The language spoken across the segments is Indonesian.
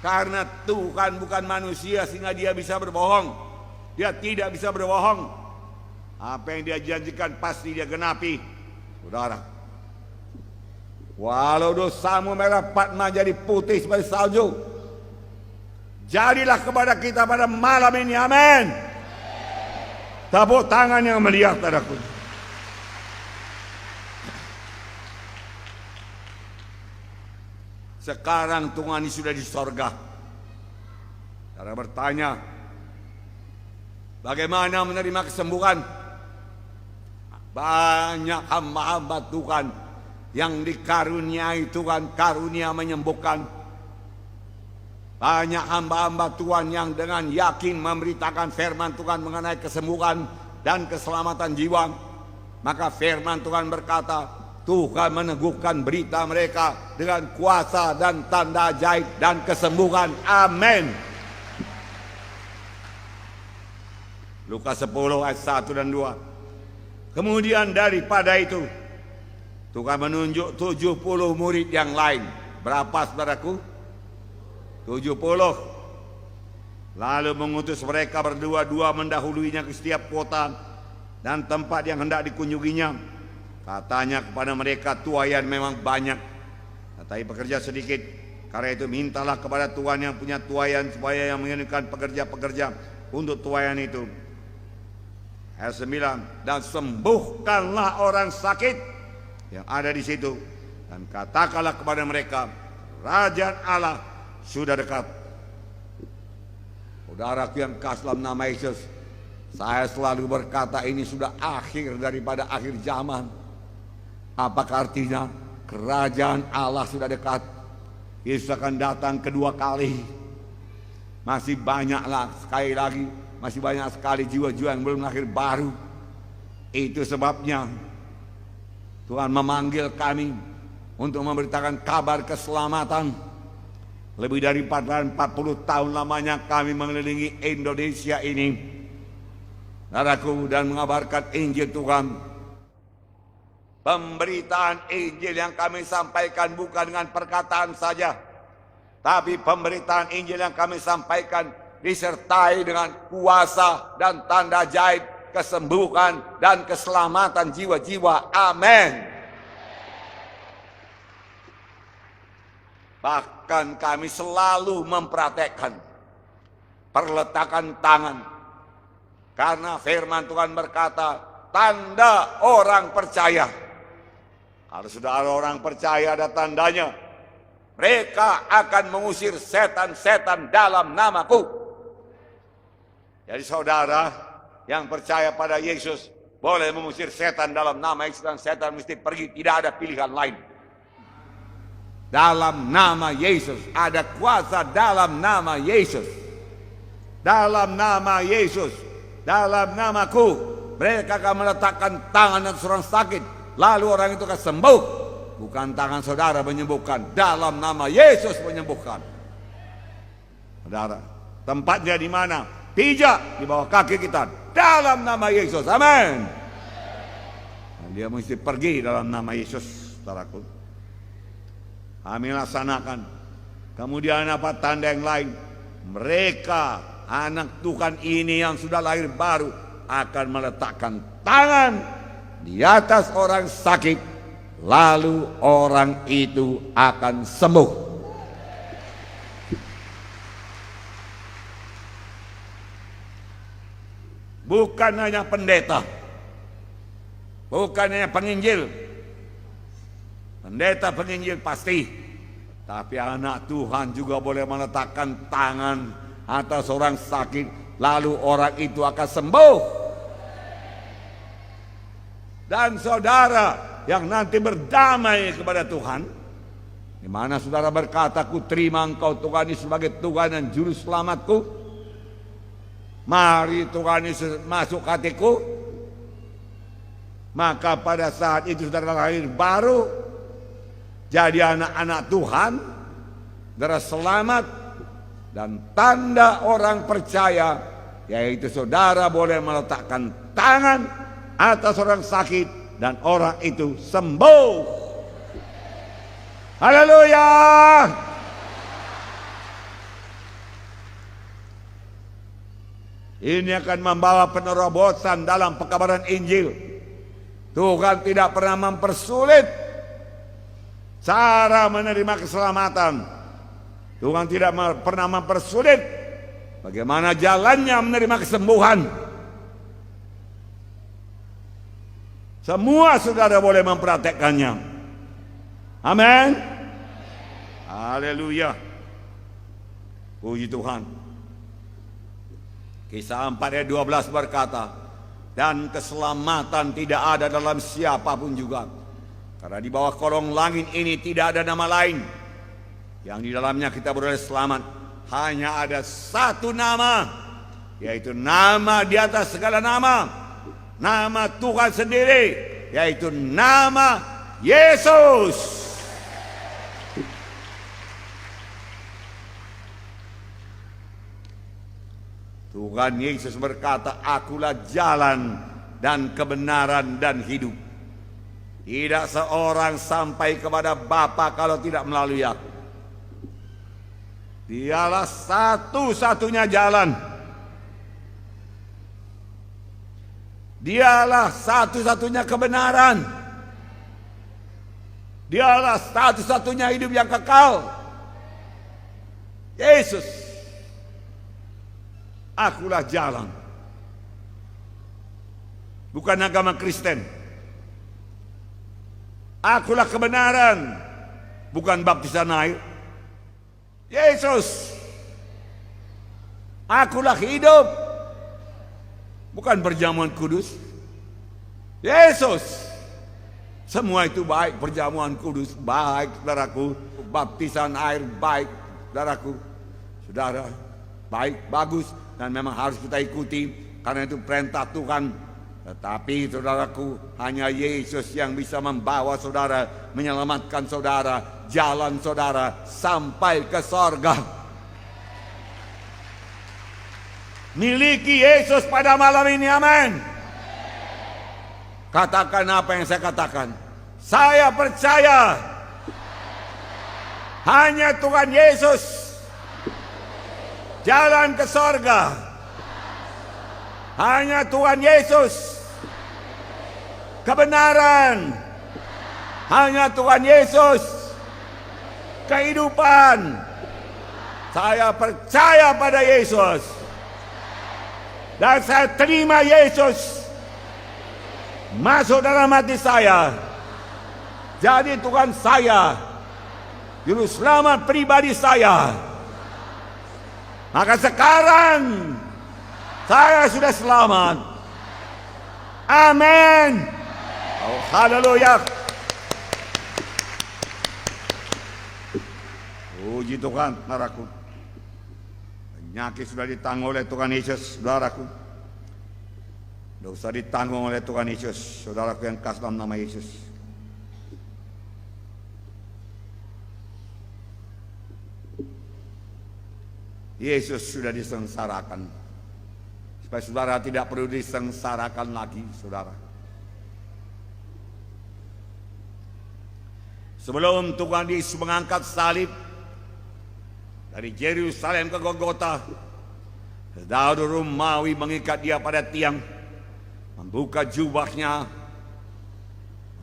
Karena Tuhan bukan manusia sehingga dia bisa berbohong. Dia tidak bisa berbohong. Apa yang dia janjikan pasti dia genapi. Saudara, walau dosamu merah patma jadi putih seperti salju, jadilah kepada kita pada malam ini. Amin. Tepuk tangan yang meriah padaku. Sekarang Tuhan ini sudah di sorga. Saudara bertanya, bagaimana menerima kesembuhan? Banyak hamba-hamba Tuhan yang dikaruniai Tuhan karunia menyembuhkan. Banyak hamba-hamba Tuhan yang dengan yakin memberitakan firman Tuhan mengenai kesembuhan dan keselamatan jiwa. Maka firman Tuhan berkata, Tuhan meneguhkan berita mereka dengan kuasa dan tanda ajaib dan kesembuhan. Amin. Lukas 10 ayat 1 dan 2. Kemudian daripada itu, Tuhan menunjuk 70 murid yang lain. Berapa saudaraku? 70. Lalu mengutus mereka berdua-dua mendahuluinya ke setiap kota dan tempat yang hendak dikunjunginya. Katanya kepada mereka, tuaian memang banyak, tetapi pekerja sedikit. Karena itu mintalah kepada Tuhan yang punya tuaian supaya yang mengirimkan pekerja-pekerja untuk tuaian itu. Ayat 9, dan sembuhkanlah orang sakit yang ada di situ, dan katakanlah kepada mereka, kerajaan Allah sudah dekat. Saudaraku yang kasih dalam nama Yesus, saya selalu berkata ini sudah akhir daripada akhir zaman. Apakah artinya? Kerajaan Allah sudah dekat. Yesus akan datang kedua kali. Masih banyaklah, sekali lagi, masih banyak sekali jiwa-jiwa yang belum lahir baru. Itu sebabnya Tuhan memanggil kami untuk memberitakan kabar keselamatan. Lebih dari 40 tahun lamanya kami mengelilingi Indonesia ini, saudaraku, dan mengabarkan Injil Tuhan. Pemberitaan Injil yang kami sampaikan bukan dengan perkataan saja, tapi pemberitaan Injil yang kami sampaikan disertai dengan kuasa dan tanda ajaib, kesembuhan dan keselamatan jiwa-jiwa. Amin. Bahkan kami selalu mempraktekkan perletakan tangan, karena firman Tuhan berkata, tanda orang percaya. Kalau sudah ada orang percaya, ada tandanya. Mereka akan mengusir setan-setan dalam namaku. Jadi saudara yang percaya pada Yesus boleh mengusir setan dalam nama Yesus, dan setan mesti pergi. Tidak ada pilihan lain. Dalam nama Yesus, ada kuasa dalam nama Yesus. Dalam nama Yesus, dalam namaku, mereka akan meletakkan tangan atas orang sakit, lalu orang itu akan sembuh. Bukan tangan saudara menyembuhkan, dalam nama Yesus menyembuhkan. Saudara, tempatnya di mana? Pijak di bawah kaki kita, dalam nama Yesus. Amin. Dan dia mesti pergi dalam nama Yesus, saudaraku. Kami laksanakan. Kemudian apa tanda yang lain? Mereka, anak Tuhan ini yang sudah lahir baru, akan meletakkan tangan di atas orang sakit, lalu orang itu akan sembuh. Bukan hanya pendeta, bukan hanya penginjil. Pendeta penginjil pasti, tapi anak Tuhan juga boleh meletakkan tangan atas orang sakit, lalu orang itu akan sembuh. Dan saudara yang nanti berdamai kepada Tuhan, di mana saudara berkata, ku terima engkau Tuhan ini sebagai Tuhan dan Juru Selamatku, mari Tuhan Yesus masuk hatiku. Maka pada saat itu saudara lahir baru, jadi anak-anak Tuhan, saudara selamat. Dan tanda orang percaya, yaitu saudara boleh meletakkan tangan atas orang sakit dan orang itu sembuh. Haleluya. Ini akan membawa penerobosan dalam pekabaran Injil. Tuhan tidak pernah mempersulit cara menerima keselamatan. Tuhan tidak pernah mempersulit bagaimana jalannya menerima kesembuhan. Semua saudara boleh mempraktekkannya. Amin. Haleluya. Puji Tuhan. Kisah 4 ayat 12 berkata, dan keselamatan tidak ada dalam siapapun juga, karena di bawah kolong langit ini tidak ada nama lain yang di dalamnya kita beroleh selamat. Hanya ada satu nama, yaitu nama di atas segala nama, nama Tuhan sendiri, yaitu nama Yesus. Tuhan Yesus berkata, akulah jalan dan kebenaran dan hidup. Tidak seorang sampai kepada Bapa kalau tidak melalui aku. Dialah satu-satunya jalan. Dialah satu-satunya kebenaran. Dialah satu-satunya hidup yang kekal. Yesus. Akulah jalan. Bukan agama Kristen. Akulah kebenaran. Bukan baptisan air. Yesus. Akulah hidup. Bukan perjamuan kudus. Yesus. Semua itu baik. Perjamuan kudus baik, saudaraku. Baptisan air baik, saudaraku. Saudara, baik, bagus. Dan memang harus kita ikuti, karena itu perintah Tuhan. Tetapi saudaraku, hanya Yesus yang bisa membawa saudara, menyelamatkan saudara, jalan saudara sampai ke sorga. Miliki Yesus pada malam ini, amin. Katakan apa yang saya katakan. Saya percaya hanya Tuhan Yesus jalan ke sorga. Hanya Tuhan Yesus kebenaran. Hanya Tuhan Yesus kehidupan. Saya percaya pada Yesus, dan saya terima Yesus masuk dalam hati saya, jadi Tuhan saya, juru selamat pribadi saya. Maka sekarang saya sudah selamat. Amin. Oh, haleluya. Puji Tuhan, saudaraku. Penyakit sudah ditanggung oleh Tuhan Yesus, saudaraku. Dosa ditanggung oleh Tuhan Yesus, saudaraku yang kasih dalam nama Yesus. Yesus sudah disengsarakan, supaya saudara tidak perlu disengsarakan lagi, saudara. Sebelum Tuhan Yesus mengangkat salib dari Yerusalem ke Golgota, Daud Romawi mengikat dia pada tiang, membuka jubahnya,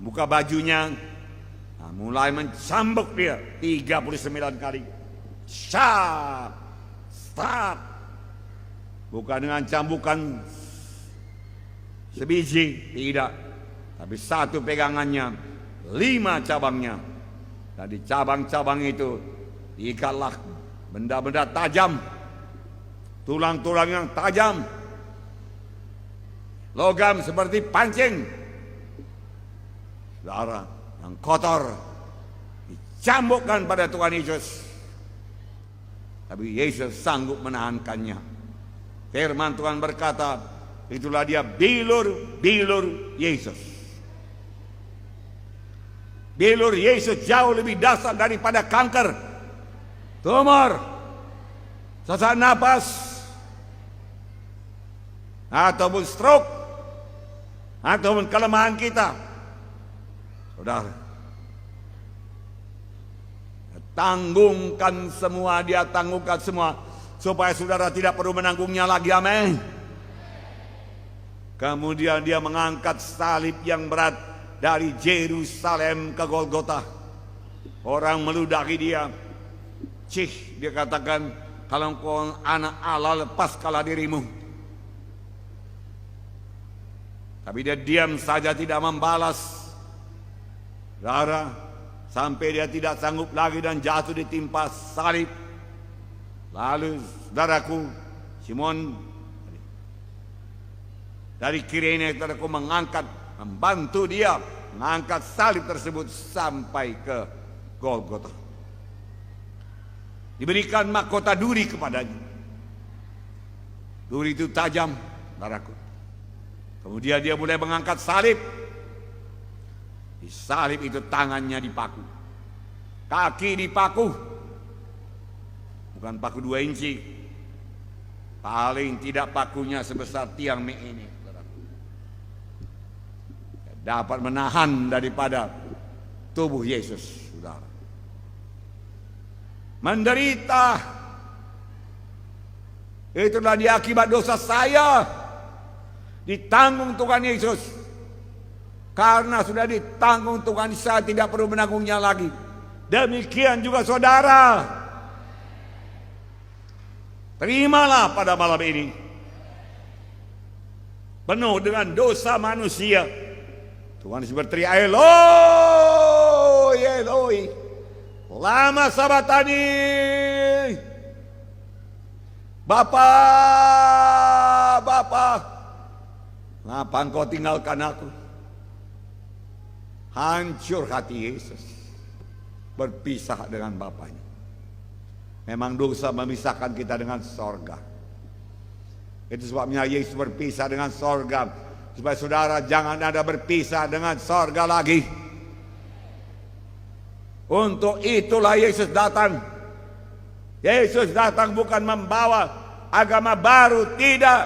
membuka bajunya, mulai mencambuk dia 39 kali. Syap. Stop. Bukan dengan cambukan sebiji, tidak, tapi satu pegangannya, 5 cabangnya. Dan di cabang-cabang itu diikatlah benda-benda tajam, tulang-tulang yang tajam, logam seperti pancing. Saudara yang kotor dicambukkan pada Tuhan Yesus. Tapi Yesus sanggup menahankannya. Firman Tuhan berkata, itulah dia bilur Yesus. Bilur Yesus jauh lebih dahsyat daripada kanker, tumor, sesak napas, ataupun stroke, ataupun kelemahan kita. Saudara, tanggungan semua, dia tanggungan semua, supaya saudara tidak perlu menanggungnya lagi, amin. Kemudian dia mengangkat salib yang berat dari Yerusalem ke Golgota. Orang meludaki dia. Cih, dia katakan, kalau engkau anak Allah, lepaskanlah dirimu. Tapi dia diam saja, tidak membalas. Saudara, sampai dia tidak sanggup lagi dan jatuh ditimpa salib. Lalu saudaraku Simon dari Kirene, saudaraku, mengangkat, membantu dia mengangkat salib tersebut sampai ke Golgota. Diberikan mahkota duri kepadanya. Duri itu tajam, saudaraku. Kemudian dia mulai mengangkat salib. Di salib itu tangannya dipaku, kaki dipaku, bukan paku 2 inci, paling tidak pakunya sebesar tiang mie ini, dapat menahan daripada tubuh Yesus, saudara. Menderita, itulah dia akibat dosa saya, ditanggung Tuhan Yesus. Karena sudah ditanggung Tuhan, saya tidak perlu menanggungnya lagi. Demikian juga saudara. Terimalah pada malam ini. Penuh dengan dosa manusia. Tuhan berteriak, Eloi, Eloi, lama sabatani. Bapa, Bapa, ngapa engkau tinggalkan aku? Hancur hati Yesus, berpisah dengan Bapaknya. Memang dosa memisahkan kita dengan sorga. Itu sebabnya Yesus berpisah dengan sorga, supaya saudara jangan ada berpisah dengan sorga lagi. Untuk itulah Yesus datang. Yesus datang bukan membawa agama baru, tidak.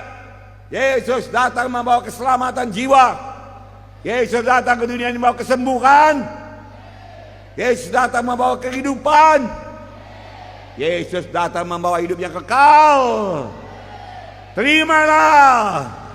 Yesus datang membawa keselamatan jiwa. Yesus datang ke dunia ini membawa kesembuhan. Yesus datang membawa kehidupan. Yesus datang membawa hidup yang kekal. Terimalah.